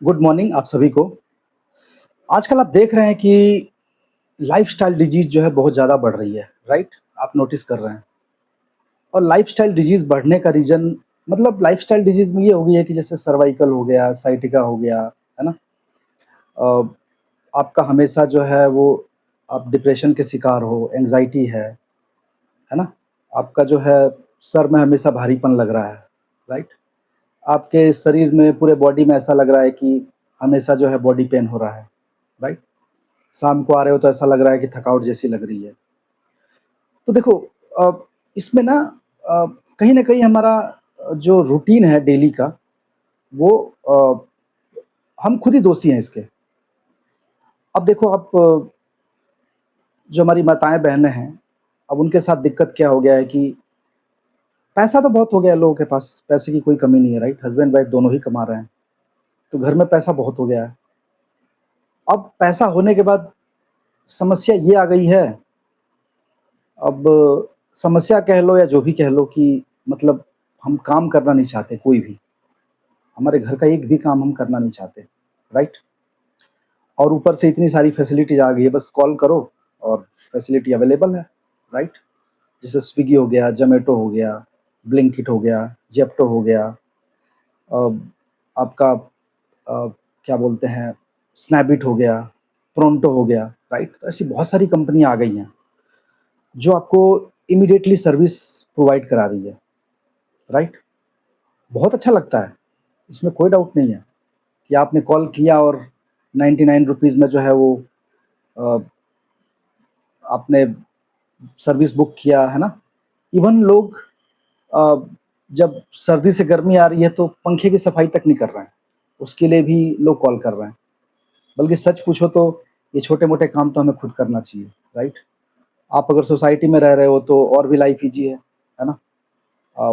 Good morning आप सभी को। आजकल आप देख रहे हैं कि लाइफ़स्टाइल डिज़ीज़ जो है बहुत ज़्यादा बढ़ रही है, राइट? आप नोटिस कर रहे हैं और लाइफ़स्टाइल डिज़ीज़ बढ़ने का रीज़न मतलब लाइफ़स्टाइल डिज़ीज़ में ये हो गई है कि जैसे सर्वाइकल हो गया, साइटिका हो गया, है ना? अ, आपका हमेशा जो है वो आप डिप्रेशन के शिकार हो, एंग्ज़ायटी है ना? आपका जो है सर में हमेशा भारीपन लग रहा है, राइट? आपके शरीर में पूरे बॉडी में ऐसा लग रहा है कि हमेशा जो है बॉडी पेन हो रहा है, राइट? शाम को आ रहे हो तो ऐसा लग रहा है कि थकावट जैसी लग रही है। तो देखो अ, इसमें ना अ, कहीं न कहीं हमारा जो रूटीन है डेली का वो हम खुद ही दोषी हैं इसके। अब देखो आप जो हमारी माताएँ-बहनें हैं, अब उनके साथ दिक्कत क्या हो गया है कि पैसा तो बहुत हो गया है लोगों के पास, पैसे की कोई कमी नहीं है, राइट? हस्बैंड-वाइफ दोनों ही कमा रहे हैं, तो घर में पैसा बहुत हो गया है। अब पैसा होने के बाद समस्या ये आ गई है, अब समस्या कह लो या जो भी कह लो कि मतलब हम काम करना नहीं चाहते कोई भी। हमारे घर का एक भी काम हम करना नहीं चाहते, राइट? और ऊपर से इतनी सारी फैसिलिटीज़ आ गई है, बस कॉल करो और फैसिलिटी अवेलेबल है, राइट? जैसे स्विगी हो गया, ज़ोमैटो हो गया, ब्लिंकिट हो गया, ज़ेप्टो हो गया, अ, आपका क्या बोलते हैं, स्नैपडील हो गया, प्रोंटो हो गया, राइट? तो ऐसी बहुत सारी कंपनियाँ आ गई हैं, जो आपको इमीडिएटली सर्विस प्रोवाइड करा रही है, राइट? बहुत अच्छा लगता है, इसमें कोई डाउट नहीं है कि आपने कॉल किया और 99 रुपीज़ में जो है वो अ, आपने सर्विस बुक किया, है ना? इवन लोग अ, जब सर्दी से गर्मी आ रही है तो पंखे की सफाई तक नहीं कर रहे हैं, उसके लिए भी लोग कॉल कर रहे हैं। बल्कि सच पूछो तो ये छोटे-मोटे काम तो हमें खुद करना चाहिए, राइट? आप अगर सोसाइटी में रह रहे हो तो और भी लाइफ़ ईज़ी है ना? अ,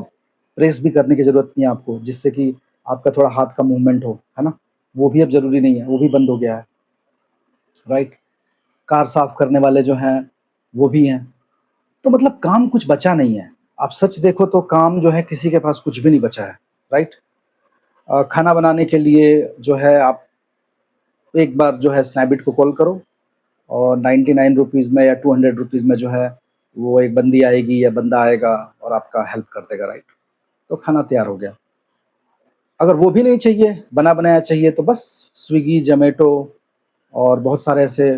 प्रेस भी करने की ज़रूरत नहीं है आपको, जिससे कि आपका थोड़ा हाथ का मूवमेंट हो, है ना? वो भी अब ज़रूरी नहीं है, वो भी बंद हो गया है, राइट? कार साफ़ करने वाले जो हैं, वो भी हैं। तो मतलब काम कुछ बचा नहीं है। आप सच देखो तो काम जो है किसी के पास कुछ भी नहीं बचा है, राइट? खाना बनाने के लिए जो है आप एक बार जो है स्नैपडील को कॉल करो और 99 रुपीज़ में या 200 रुपीज़ में जो है वो एक बंदी आएगी या बंदा आएगा और आपका हेल्प कर देगा, राइट? तो खाना तैयार हो गया। अगर वो भी नहीं चाहिए, बना-बनाया चाहिए तो बस स्विगी, ज़ोमैटो और बहुत सारे ऐसे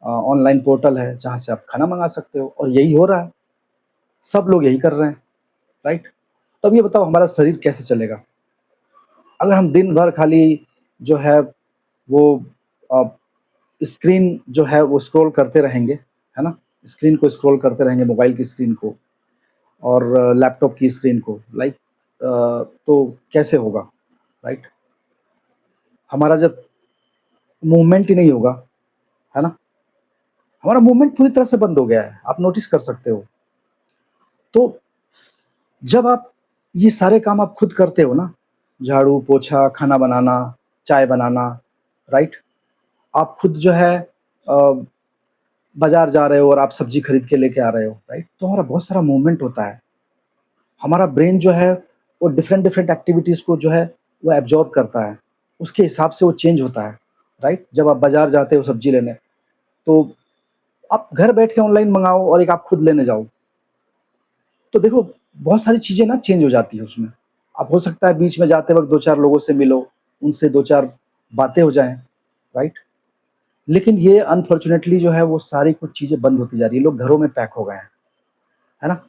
ऑनलाइन पोर्टल है जहाँ से आप खाना मँगा सकते हो और यही हो रहा है। सब लोग यही कर रहे हैं, राइट? तो अब ये बताओ हमारा शरीर कैसे चलेगा? अगर हम दिन भर खाली जो है वो अ, स्क्रीन जो है वो स्क्रॉल करते रहेंगे, है ना? स्क्रीन को स्क्रॉल करते रहेंगे, मोबाइल की स्क्रीन को और लैपटॉप की स्क्रीन को तो कैसे होगा, राइट? हमारा जब मूवमेंट ही नहीं होगा, है ना? हमारा मूवमेंट पूरी तरह से बंद हो गया है, आप नोटिस कर सकते हो। तो जब आप ये सारे काम आप खुद करते हो ना, झाड़ू, पोछा, खाना बनाना, चाय बनाना, राइट? आप खुद जो है अ, बाज़ार जा रहे हो और आप सब्ज़ी खरीद के लेके आ रहे हो, राइट? तो हमारा बहुत सारा मूवमेंट होता है। हमारा ब्रेन जो है वो डिफरेंट-डिफरेंट एक्टिविटीज़ को जो है वो एब्ज़ॉर्ब करता है। उसके हिसाब से वो चेंज होता है, राइट? जब आप बाज़ार जाते हो सब्ज़ी लेने, तो आप घर बैठ के ऑनलाइन मँगाओ और एक आप खुद लेने जाओ। तो देखो बहुत सारी चीज़ें ना चेंज हो जाती हैं उसमें। अब हो सकता है बीच में जाते वक़्त 2-4 लोगों से मिलो, उनसे 2-4 बातें हो जाएँ, राइट? लेकिन ये अनफॉर्च्यूनेटली जो है वो सारी कुछ चीज़ें बंद होती जा रही है, लोग घरों में पैक हो गए हैं, है ना?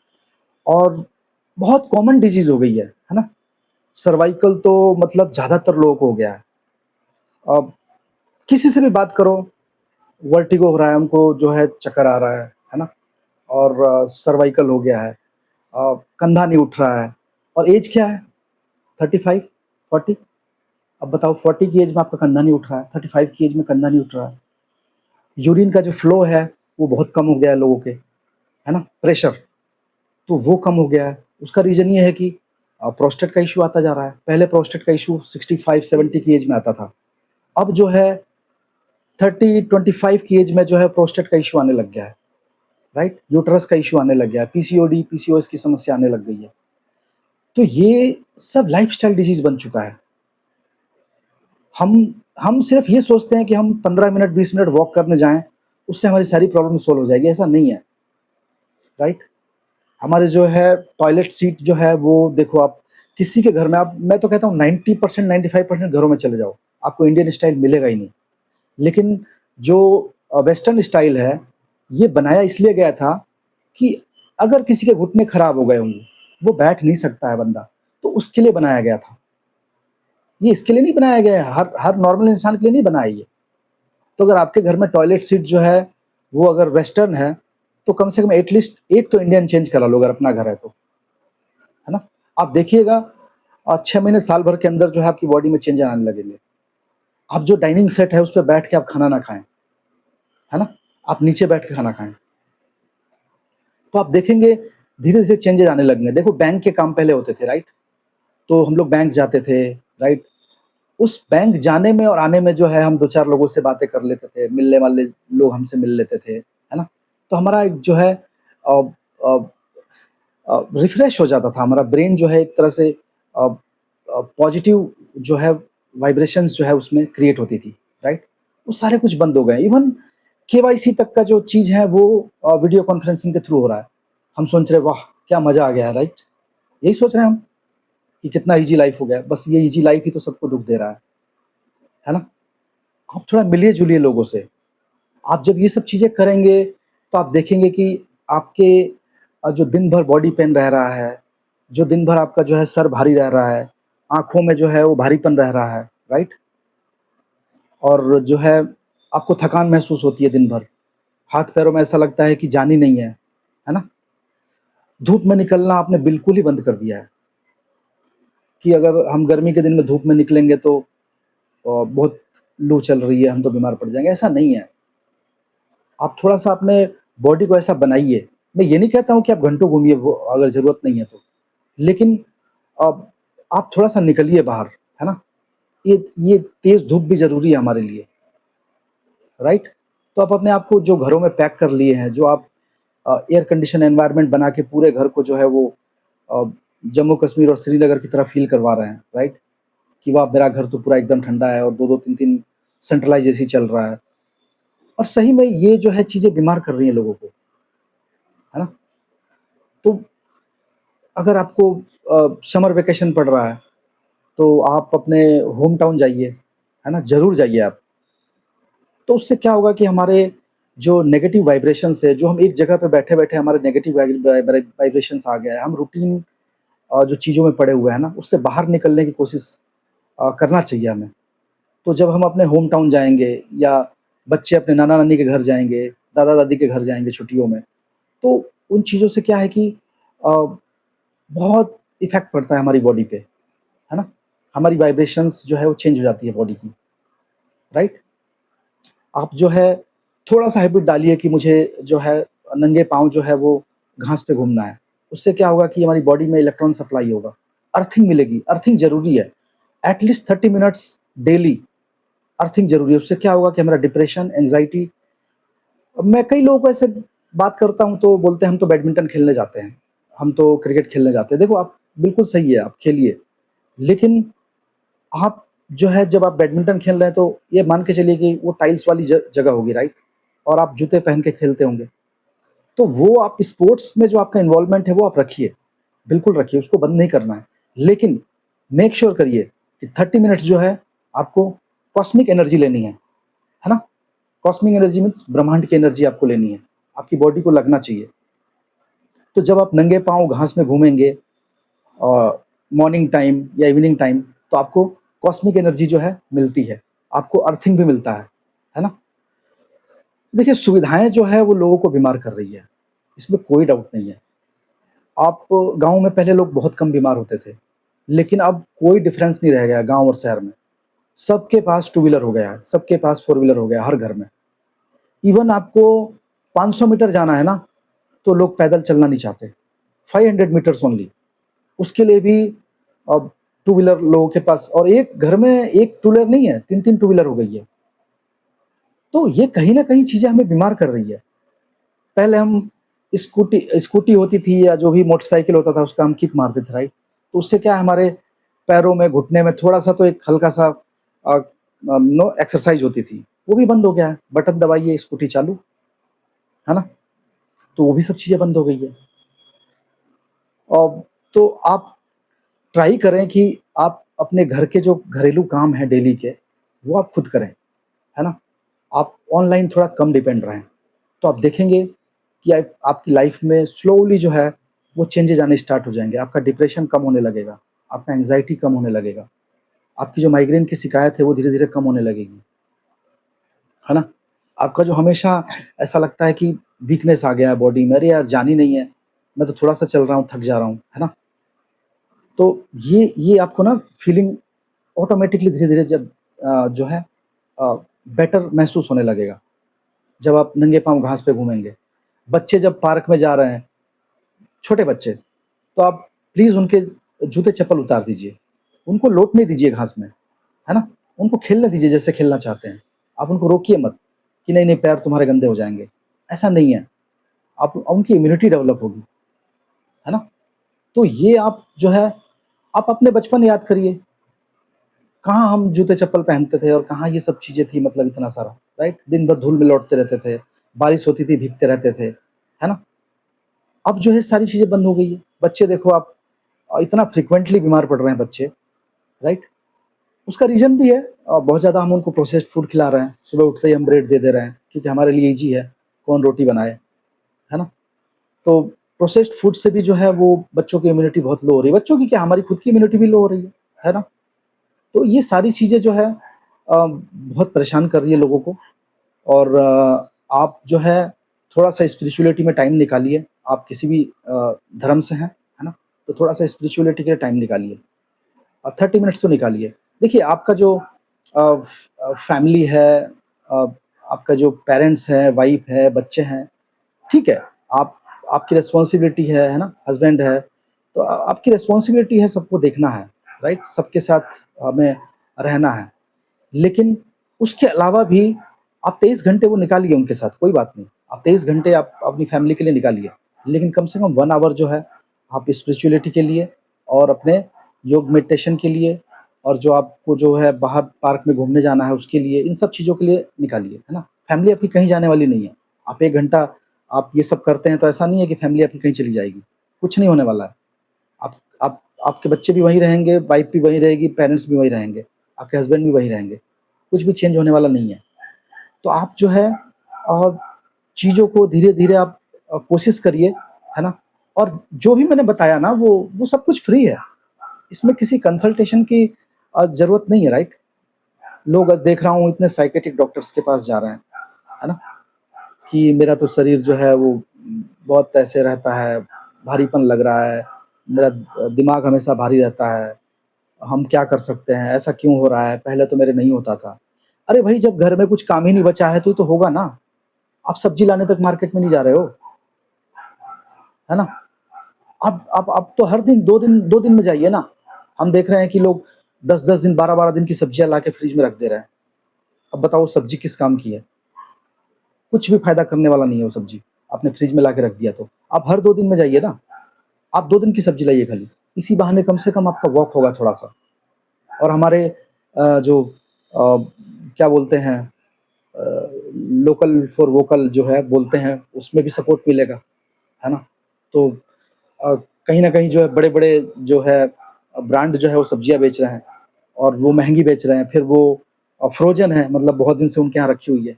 और बहुत कॉमन डिज़ीज़ हो गई है ना? सर्वाइकल तो मतलब ज़्यादातर लोगों को हो गया है। अब किसी से भी बात करो, वर्टिगो हो रहा है, उनको जो है चक्कर आ रहा है ना? और सर्वाइकल हो गया है, कंधा नहीं उठ रहा है और ऐज क्या है? 35, 40? अब बताओ 40 की ऐज में आपका कंधा नहीं उठ रहा है, 35 की ऐज में कंधा नहीं उठ रहा है। यूरिन का जो फ्लो है, वो बहुत कम हो गया है लोगों के, है ना? प्रेशर, तो वो कम हो गया है। उसका रीज़न ये है कि प्रोस्टेट का इश्यू आता जा रहा है। पहले प्रोस्टेट का इश्यू 65-70 की ऐज में आता था। अब जो है 30-25 की ऐज में जो है प्रोस्टेट का इश्यू आने लग गया है, राइट? यूटेरस का इश्यू आने लग गया है, पीसीओडी, पीसीओएस की समस्या आने लग गई है। तो ये सब लाइफ़स्टाइल डिज़ीज़ बन चुका है। हम हम सिर्फ ये सोचते हैं कि हम 15 मिनट 20 मिनट वॉक करने जाएँ, उससे हमारी सारी प्रॉब्लम सॉल्व हो जाएगी, ऐसा नहीं है, राइट? हमारे जो है टॉयलेट सीट जो है वो देखो आप किसी के घर में आप मैं तो कहता हूँ 90% 95% घरों में चले जाओ, आपको इंडियन स्टाइल मिलेगा ही नहीं। लेकिन जो वेस्टर्न स्टाइल है, ये बनाया इसलिए गया था कि अगर किसी के घुटने खराब हो गए होंगे, वो बैठ नहीं सकता है बंदा, तो उसके लिए बनाया गया था। ये इसके लिए नहीं बनाया गया है, हर हर नॉर्मल इंसान के लिए नहीं बनाया ये। तो अगर आपके घर में टॉयलेट सीट जो है, वो अगर वेस्टर्न है, तो कम से कम एटलीस्ट एक तो इंडियन चेंज करा लो अगर अपना घर है तो, है ना? आप देखिएगा 6 महीने साल भर के अंदर जो है आपकी बॉडी में चेंज आने लगेंगे। आप जो डाइनिंग सेट है, उस पे बैठ के आप खाना ना खाएँ, है ना? आप नीचे बैठ के खाना खाएँ। तो आप देखेंगे धीरे-धीरे चेंजेज़ आने लगेंगे। देखो बैंक के काम पहले होते थे, राइट? तो हम लोग बैंक जाते थे, राइट? उस बैंक जाने में और आने में जो है हम 2-4 लोगों से बातें कर लेते थे, मिलने वाले लोग हमसे मिल लेते थे, है ना? तो हमारा एक जो है अ अ रिफ्रेश हो जाता था, हमारा ब्रेन जो है एक तरह से पॉजिटिव जो है वाइब्रेशंस जो है उसमें क्रिएट होती थी, राइट? वो सारे कुछ बंद हो गए। इवन केवाईसी तक का जो चीज़ है वो वीडियो कॉन्फ्रेंसिंग के थ्रू हो रहा है। हम सोच रहे वाह! क्या मज़ा आ गया है, राइट? यही सोच रहे हैं हम कि कितना ईज़ी लाइफ़ हो गया। बस ये ईज़ी लाइफ़ ही तो सबको दुःख दे रहा है ना? आप थोड़ा मिलिए-जुलिए लोगों से। आप जब ये सब चीज़ें करेंगे, तो आप देखेंगे कि आपके जो दिन भर बॉडी पेन रह रहा है, जो दिन भर आपका जो है सर भारी रह रहा है, आँखों में जो है वो भारीपन रह रहा है, राइट? और जो है आपको थकान महसूस होती है दिन भर, हाथ-पैरों में ऐसा लगता है कि जान ही नहीं है ना? धूप में निकलना आपने बिल्कुल ही बंद कर दिया है, कि अगर हम गर्मी के दिन में धूप में निकलेंगे तो बहुत लू चल रही है, हम तो बीमार पड़ जाएँगे, ऐसा नहीं है। आप थोड़ा-सा अपने बॉडी को ऐसा बनाइए। मैं ये नहीं कहता हूँ कि आप घंटों घूमिए वो अगर ज़रूरत नहीं है तो। लेकिन अब आप थोड़ा-सा निकलिए बाहर, है ना? ये तेज़ धूप भी ज़रूरी है हमारे लिए, राइट? तो आप अपने आप को जो घरों में पैक कर लिए हैं, जो आप एयर कंडीशन एनवायरनमेंट बना के पूरे घर को जो है वो अ, जम्मू कश्मीर और श्रीनगर की तरह फ़ील करवा रहे हैं, राइट? कि वाह! मेरा घर तो पूरा एकदम ठंडा है और 2-2 3-3 सेंट्रलाइज़ एसी चल रहा है। और सही में ये जो है चीज़ें बीमार कर रही हैं लोगों को, है ना? तो अगर आपको समर वेकेशन पड़ रहा है, तो आप अपने होम टाउन जाइए, है ना? ज़रूर जाइए आप। तो उससे क्या होगा कि हमारे जो नेगेटिव वाइब्रेशंस है, जो हम एक जगह पे बैठे-बैठे हमारे नेगेटिव वाइब्रेशंस आ गया है, हम रूटीन जो चीज़ों में पड़े हुए हैं ना, उससे बाहर निकलने की कोशिश करना चाहिए हमें। तो जब हम अपने होम टाउन जाएँगे या बच्चे अपने नाना-नानी के घर जाएँगे, दादा-दादी के घर जाएँगे छुट्टियों में, तो उन चीज़ों से क्या है कि अ, बहुत इफ़ेक्ट पड़ता है हमारी बॉडी पे, है ना? हमारी वाइब्रेशंस जो है वो चेंज हो जाती है बॉडी की, राइट? आप जो है थोड़ा-सा हैबिट डालिए कि मुझे जो है नंगे पाँव जो है वो घास पे घूमना है। उससे क्या होगा कि हमारी बॉडी में इलेक्ट्रॉन सप्लाई होगा, अर्थिंग मिलेगी, अर्थिंग ज़रूरी है। At least 30 minutes daily earthing ज़रूरी है। उससे क्या होगा कि हमारा डिप्रेशन, एंग्ज़ायटी मैं कई लोगों को ऐसे बात करता हूँ तो बोलते हैं हम तो बैडमिंटन खेलने जाते हैं, हम तो क्रिकेट खेलने जाते हैं। देखो आप बिल्कुल सही है, आप खेलिए, लेकिन आप जो है जब आप बैडमिंटन खेल रहे हैं तो ये मान के चलिए कि वो टाइल्स वाली जगह होगी, राइट? और आप जूते पहन के खेलते होंगे। तो वो आप स्पोर्ट्स में जो आपका इन्वॉल्वमेंट है वो आप रखिए, बिल्कुल रखिए, उसको बंद नहीं करना है। लेकिन मेक श्योर करिए कि 30 मिनट्स जो है आपको कॉस्मिक एनर्जी लेनी है ना? कॉस्मिक एनर्जी मीन्स ब्रह्मांड की एनर्जी आपको लेनी है, आपकी बॉडी को लगना चाहिए। तो जब आप नंगे पाँव घास में घूमेंगे मॉर्निंग टाइम या इवनिंग टाइम तो आपको कॉस्मिक एनर्जी जो है मिलती है, आपको अर्थिंग भी मिलता है ना? देखिए सुविधाएँ जो है वो लोगों को बीमार कर रही है, इसमें कोई डाउट नहीं है। आप गाँव में पहले लोग बहुत कम बीमार होते थे, लेकिन अब कोई डिफरेंस नहीं रह गया गाँव और शहर में। सबके पास टू व्हीलर हो गया है, सबके पास फोर व्हीलर हो गया है हर घर में। इवन आपको 500 मीटर जाना है ना, तो लोग पैदल चलना नहीं चाहते, 500 मीटर्स ओनली। उसके लिए भी अब टू व्हीलर लोगों के पास और एक घर में एक टू व्हीलर नहीं है, 3-3 टू व्हीलर हो गई है। तो ये कहीं न कहीं चीज़ें हमें बीमार कर रही है। पहले हम स्कूटी स्कूटी होती थी या जो भी मोटरसाइकिल होता था उसका हम किक मारते थे, राइट? तो उससे क्या है हमारे पैरों में, घुटने में थोड़ा-सा तो एक हल्का-सा नो एक्सरसाइज़ होती थी, वो भी बंद हो गया है। बटन दबाइए, स्कूटी चालू, है ना? तो वो भी सब चीज़ें बंद हो गई है। तो आप ट्राई करें कि आप अपने घर के जो घरेलू काम हैं डेली के, वो आप खुद करें, है ना? आप ऑनलाइन थोड़ा कम डिपेंड रहें। तो आप देखेंगे कि आपकी लाइफ़ में स्लोली जो है, वो चेंजेज़ आने स्टार्ट हो जाएँगे। आपका डिप्रेशन कम होने लगेगा, आपका एंग्ज़ायटी कम होने लगेगा, आपकी जो माइग्रेन की शिकायत है, वो धीरे-धीरे कम होने लगेगी, है ना? आपका जो हमेशा ऐसा लगता है कि वीकनेस आ गया है बॉडी में, अरे यार जान ही नहीं है, मैं तो थोड़ा-सा चल रहा हूँ, थक जा रहा हूँ, है ना? तो ये आपको ना फीलिंग ऑटोमैटिकली धीरे-धीरे जब जो है अ, बेटर महसूस होने लगेगा, जब आप नंगे पाँव घास पे घूमेंगे। बच्चे जब पार्क में जा रहे हैं, छोटे बच्चे, तो आप प्लीज़ उनके जूते-चप्पल उतार दीजिए। उनको लौटने दीजिए घास में, है ना? उनको खेलने दीजिए जैसे खेलना चाहते हैं। आप उनको रोकिए मत कि नहीं-नहीं पैर तुम्हारे गंदे हो जाएँगे, ऐसा नहीं है। आप उनकी इम्यूनिटी डेवलप होगी, है ना? तो ये आप जो है, आप अपने बचपन याद करिए। कहाँ हम जूते-चप्पल पहनते थे और कहाँ ये सब चीज़ें थी मतलब इतना सारा, राइट? दिन भर धूल में लौटते रहते थे, बारिश होती थी भीगते रहते थे, है ना? अब जो है सारी चीज़ें बंद हो गई है। बच्चे देखो आप इतना फ्रीक्वेंटली बीमार पड़ रहे हैं बच्चे, राइट? उसका रीज़न भी है बहुत ज़्यादा हम उनको प्रोसेस्ड फूड खिला रहे हैं। सुबह उठते ही हम ब्रेड दे रहे हैं क्योंकि हमारे लिए ईज़ी है, कौन रोटी बनाए, है ना? तो प्रोसेस्ड फूड से भी जो है वो बच्चों की इम्यूनिटी बहुत लो हो रही है। बच्चों की क्या हमारी खुद की इम्यूनिटी भी लो हो रही है ना? तो ये सारी चीज़ें जो है बहुत परेशान कर रही है लोगों को और आप जो है थोड़ा-सा स्पिरिचुअलिटी में टाइम निकालिए। आप किसी भी धर्म से हैं, है ना? तो थोड़ा-सा स्पिरिचुअलिटी के लिए टाइम निकालिए। 30 मिनट्स तो निकालिए। देखिए आपका जो फैमिली है अ, आपका जो पेरेंट्स हैं, वाइफ़ है, बच्चे हैं, ठीक है, आप आपकी रिस्पॉन्सिबिलिटी है ना? हस्बैंड है, तो आपकी रिस्पॉन्सिबिलिटी है सबको देखना है, राइट? सबके साथ हमें रहना है। लेकिन उसके अलावा भी आप 23 घंटे वो निकालिए उनके साथ, कोई बात नहीं। आप 23 घंटे आप अपनी फैमिली के लिए निकालिए। लेकिन कम से कम 1 आवर जो है, आप स्पिरिचुअलिटी के लिए और अपने योग मेडिटेशन के लिए और जो आपको जो है बाहर पार्क में घूमने जाना है उसके लिए, इन सब चीज़ों के लिए निकालिए, है ना? फैमिली आपकी कहीं जाने वाली नहीं है। आप 1 घंटा आप ये सब करते हैं तो ऐसा नहीं है कि फैमिली आपकी कहीं चली जाएगी। कुछ नहीं होने वाला है। आप आपके बच्चे भी वहीं रहेंगे, वाइफ़ भी वहीं रहेगी, पेरेंट्स भी वहीं रहेंगे, आपके हस्बैंड भी वहीं रहेंगे। कुछ भी चेंज होने वाला नहीं है। तो आप जो है चीज़ों को धीरे-धीरे आप कोशिश करिए, है ना? और जो भी मैंने बताया ना वो सब कुछ फ्री है। इसमें किसी कंसल्टेशन की ज़रूरत नहीं है, राइट? लोग देख रहा हूँ इतने साइकियाट्रिक डॉक्टर्स के पास जा रहे हैं, है ना? कि मेरा तो शरीर जो है वो बहुत ऐसे रहता है, भारीपन लग रहा है, मेरा दिमाग हमेशा भारी रहता है, हम क्या कर सकते हैं? ऐसा क्यों हो रहा है? पहले तो मेरे नहीं होता था। अरे भई जब घर में कुछ काम ही नहीं बचा है तो ये तो होगा ना। आप सब्ज़ी लाने तक मार्केट में नहीं जा रहे हो, है ना? अब तो हर दिन 2 दिन में जाइए ना। हम देख रहे हैं कि लोग 10-10 दिन, 12-12 दिन की सब्जियाँ ला के फ्रिज में रख दे रहे हैं। अब बताओ सब्ज़ी किस काम की है? कुछ भी फ़ायदा करने वाला नहीं है वो सब्ज़ी, आपने फ्रिज में ला के रख दिया तो। आप हर 2 दिन में जाइए ना, आप 2 दिन की सब्ज़ी लाइए खाली। इसी बहाने कम से कम आपका वॉक होगा थोड़ा-सा और हमारे जो क्या बोलते हैं लोकल फॉर वोकल जो है बोलते हैं, उसमें भी सपोर्ट मिलेगा, है ना? तो अ, कहीं न कहीं जो है बड़े-बड़े जो है ब्रांड जो है वो सब्जियाँ बेच रहे हैं और वो महँगी बेच रहे हैं, फिर वो फ्रोज़न है मतलब बहुत दिन से उनके यहाँ रखी हुई है।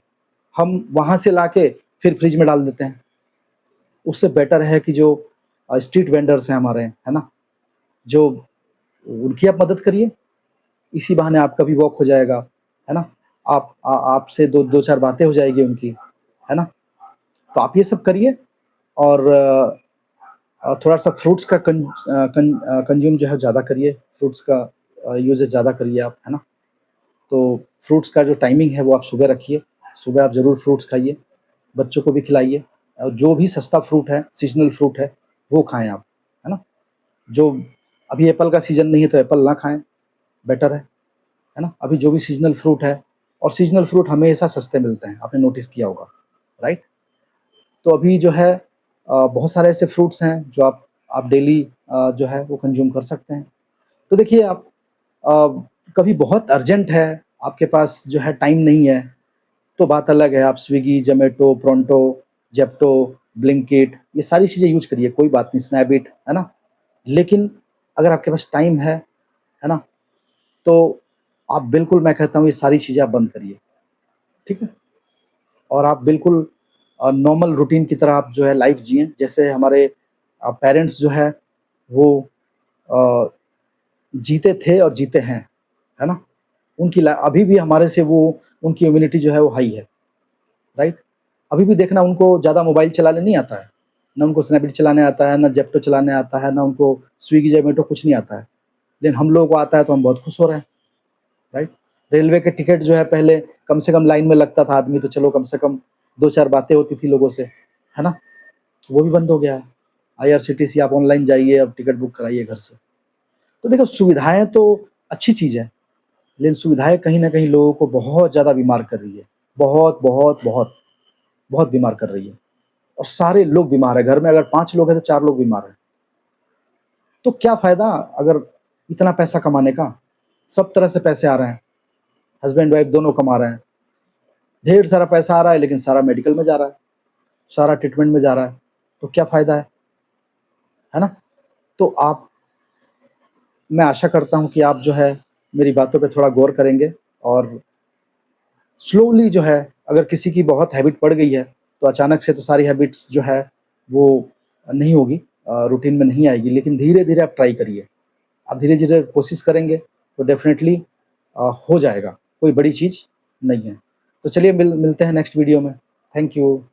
हम वहाँ से लाके फिर फ्रिज में डाल देते हैं। उससे बेटर है कि जो स्ट्रीट वेंडर्स हैं हमारे, है ना? जो उनकी आप मदद करिए, इसी बहाने आपका भी वॉक हो जाएगा, है ना? आपसे 2-4 बातें हो जाएगी उनकी, है ना? तो आप ये सब करिए और थोड़ा-सा फ्रूट्स का कंज़्यूम जो है ज़्यादा करिए, फ्रूट्स का यूज़ेज़ ज़्यादा करिए आप, है ना? तो फ्रूट्स का जो टाइमिंग है वो आप सुबह रखिए, सुबह आप ज़रूर फ्रूट्स खाइए, बच्चों को भी खिलाइए और जो भी सस्ता फ्रूट है, सीज़नल फ्रूट है, वो खाएँ आप, है ना? जो अभी एप्पल का सीज़न नहीं है तो एप्पल ना खाएँ, बेटर है ना? अभी जो भी सीज़नल फ्रूट है और सीज़नल फ्रूट हमेशा सस्ते मिलते हैं, आपने नोटिस किया होगा, राइट? तो अभी जो है बहुत सारे ऐसे फ्रूट्स हैं जो आप डेली जो है वो कंज़्यूम कर सकते हैं। तो देखिए आप अ, कभी बहुत अर्जेंट है, आपके पास जो है टाइम नहीं है, तो बात अलग है, आप Swiggy, Zomato, pronto, Zepto, Blinkit ये सारी चीज़ें यूज़ करिए, कोई बात नहीं, स्नैपडील, है ना? लेकिन अगर आपके पास टाइम है ना? तो आप बिल्कुल मैं कहता हूँ ये सारी चीज़ें आप बंद करिए, ठीक है? और आप बिल्कुल नॉर्मल रूटीन की तरह आप जो है लाइफ़ जिएँ, जैसे हमारे पेरेंट्स जो है वो अ, जीते थे और जीते हैं, है ना? उनकी ला अभी भी हमारे से वो उनकी इम्यूनिटी जो है वो हाई है, राइट? अभी भी देखना उनको ज़्यादा मोबाइल चलाने नहीं आता है, ना उनको स्नैपडील चलाने आता है, ना ज़ेप्टो चलाने आता है, ना उनको स्विगी, ज़ोमैटो कुछ नहीं आता है। लेकिन हम लोगों को आता है तो हम बहुत खुश हो रहे हैं, राइट? रेलवे के टिकट जो है पहले कम से कम लाइन में लगता था आदमी तो चलो कम से कम 2-4 बातें होती थी लोगों से, है ना? वो भी बंद हो गया है। आईआरसीटीसी आप ऑनलाइन जाइए, अब टिकट बुक कराइए घर से। तो देखो सुविधाएँ तो अच्छी चीज़ है, लेकिन सुविधाएँ कहीं न कहीं लोगों को बहुत ज़्यादा बीमार कर रही है। बहुत, बहुत, बहुत, बहुत बीमार कर रही है और सारे लोग बीमार हैं। घर में अगर 5 लोग हैं तो 4 लोग बीमार हैं। तो क्या फ़ायदा अगर इतना पैसा कमाने का? सब तरह से पैसे आ रहे हैं, हस्बैंड-वाइफ दोनों कमा रहे हैं। ढेर सारा पैसा आ रहा है लेकिन सारा मेडिकल में जा रहा है, सारा ट्रीटमेंट में जा रहा है। तो क्या फ़ायदा है ना? तो आप मैं आशा करता हूँ कि आप जो है मेरी बातों पे थोड़ा गौर करेंगे और स्लोली जो है अगर किसी की बहुत हैबिट पड़ गई है, तो अचानक से तो सारी हैबिट्स जो है वो नहीं होगी, रूटीन में नहीं आएगी, लेकिन धीरे-धीरे आप ट्राई करिए। आप धीरे-धीरे कोशिश करेंगे तो डेफ़िनेटली हो जाएगा, कोई बड़ी चीज़ नहीं है। तो चलिए मिलते हैं नेक्स्ट वीडियो में। Thank you.